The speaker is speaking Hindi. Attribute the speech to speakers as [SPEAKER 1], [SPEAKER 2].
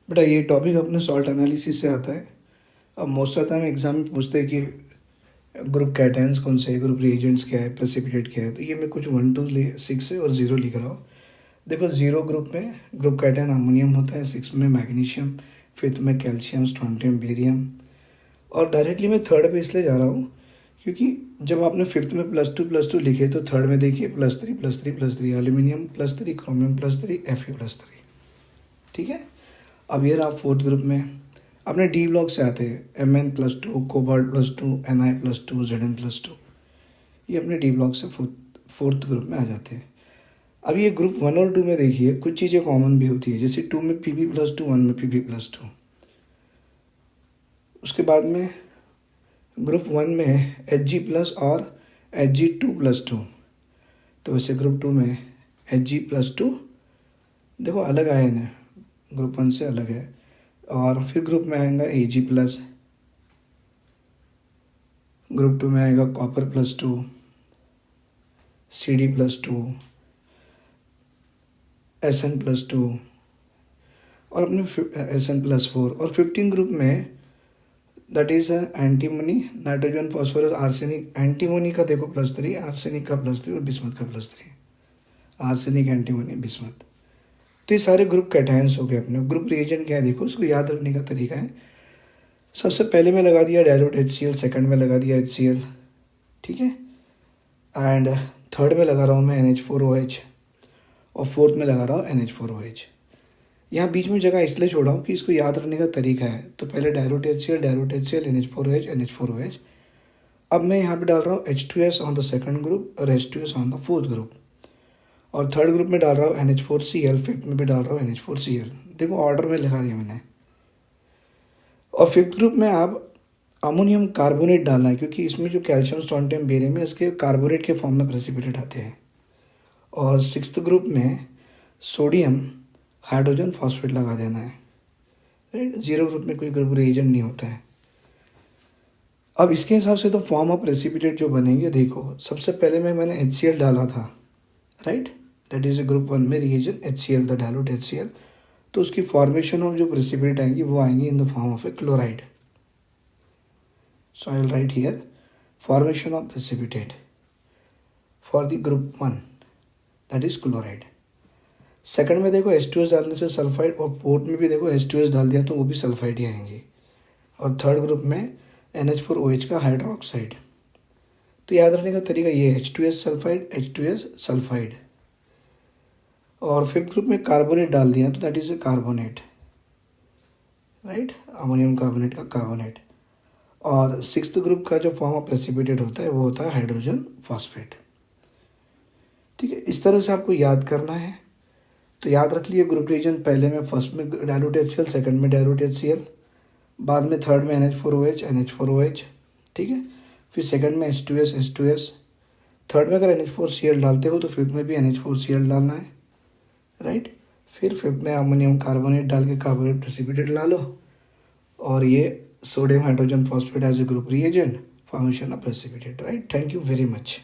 [SPEAKER 1] बेटा ये टॉपिक अपने सॉल्ट एनालिसिस से आता है। अब मोस्ट ऑफ टाइम एग्जाम में पूछते हैं कि ग्रुप कैटायंस कौन से है, ग्रुप रिएजेंट्स क्या है, प्रेसिपिटेट क्या है। तो ये मैं कुछ 1 to 6 है और 0 लिख रहा हूँ। देखो 0 ग्रुप में ग्रुप कैटायन अमोनियम होता है, 6 में मैग्नीशियम, 5th में कैल्शियम, स्ट्रोंटियम, बेरियम। और डायरेक्टली मैं थर्ड पे इसलिए जा रहा हूँ क्योंकि जब आपने 5th में +2 लिखे तो थर्ड में देखिए +3 एल्यूमिनियम +3, क्रोमियम +3, Fe+3। ठीक है। अब ये रहा 4th ग्रुप में। अपने डी ब्लॉक से आते हैं, Mn+2, कोबाल्ट +2, Na+2, Zn+2। ये अपने डी ब्लॉक से फोर्थ ग्रुप में आ जाते हैं। अब ये ग्रुप 1 और 2 में देखिए कुछ चीज़ें कॉमन भी होती है, जैसे 2 में Pb+2, 1 में Pb+2। उसके बाद में ग्रुप 1 में Hg+ और Hg2+2। तो वैसे ग्रुप 2 में Hg+2 देखो अलग आए हैं, ग्रुप 1 से अलग है। और फिर ग्रुप में आएगा Ag+, ग्रुप 2 में आएगा कॉपर+2, Cd+2, Sn+2 और अपने Sn+4। और 15 ग्रुप में that is antimony, nitrogen, phosphorus, arsenic. Antimony का देखो +3, आर्सेनिक का +3 और बिस्मथ का +3। Arsenic, antimony, bismuth. तो ये सारे ग्रुप कैटायंस हो गए अपने। ग्रुप रिएजेंट क्या है देखो, उसको याद रखने का तरीका है। सबसे पहले में लगा दिया डायल्यूट HCl, सेकंड में लगा दिया HCl, ठीक है। एंड थर्ड में लगा रहा हूँ मैं NH4OH और फोर्थ में लगा रहा हूँ NH4OH। यहाँ बीच में जगह इसलिए छोड़ा हूँ कि इसको याद रखने का तरीका है। तो पहले डायल्यूट HCl, NH4OH, NH4OH। अब मैं यहाँ पे डाल रहा हूँ H2S on the second group और H2S on the fourth group. और थर्ड ग्रुप में डाल रहा हूँ NH4Cl, फिफ्थ में भी डाल रहा हूँ NH4Cl। देखो ऑर्डर में लिखा दिया मैंने। और फिफ्थ ग्रुप में आप अमोनियम कार्बोनेट डालना है, क्योंकि इसमें जो कैल्शियम, स्ट्रोंटियम, बेरियम है इसके कार्बोनेट के फॉर्म में प्रेसिपिटेट आते हैं। और सिक्स्थ ग्रुप में सोडियम हाइड्रोजन फॉस्फेट लगा देना है, राइट। 0 ग्रुप में कोई ग्रुप रिएजेंट नहीं होता है। अब इसके हिसाब से तो फॉर्म ऑफ प्रेसिपिटेट जो बनेंगे देखो, सबसे पहले मैंने HCl डाला था, राइट। दैट इज ग्रुप 1 में reagent HCl, the dilute HCl। तो उसकी फॉर्मेशन ऑफ जो प्रेसिपिटेट आएंगी वो आएंगी in the form of A chloride. So I will write here formation of precipitate for the group 1, that is chloride. Second में देखो H2S डालने से सल्फाइड, और फोर्थ में भी देखो H2S डाल दिया तो वो भी सल्फाइड ही आएंगे। और थर्ड ग्रुप में NH4OH का हाइड्रोक्साइड। तो याद रखने का तरीका ये है, H2S सल्फाइड, H2S सल्फाइड। और फिफ्थ ग्रुप में कार्बोनेट डाल दिया तो that is a carbonate, right, ammonium carbonate का कार्बोनेट। और सिक्स्थ ग्रुप का जो फॉर्म ऑफ प्रेसिपिटेट होता है वो होता है हाइड्रोजन फॉस्फेट। ठीक है, इस तरह से आपको याद करना है। तो याद रख लिए ग्रुप रिएजेंट, पहले में फर्स्ट में डायल्यूट HCl, सेकंड में डायल्यूट HCl, बाद में थर्ड में NH4OH, ठीक है। फिर सेकंड में H2S, थर्ड में अगर NH4Cl डालते हो तो फिफ्थ में भी NH4Cl डालना है, राइट। फिर फिफ्थ में अमोनियम कार्बोनेट डाल के कार्बोनेट प्रेसिपिटेट ला लो। और ये sodium hydrogen phosphate as a group reagent, formation of precipitate, right. Thank you very much.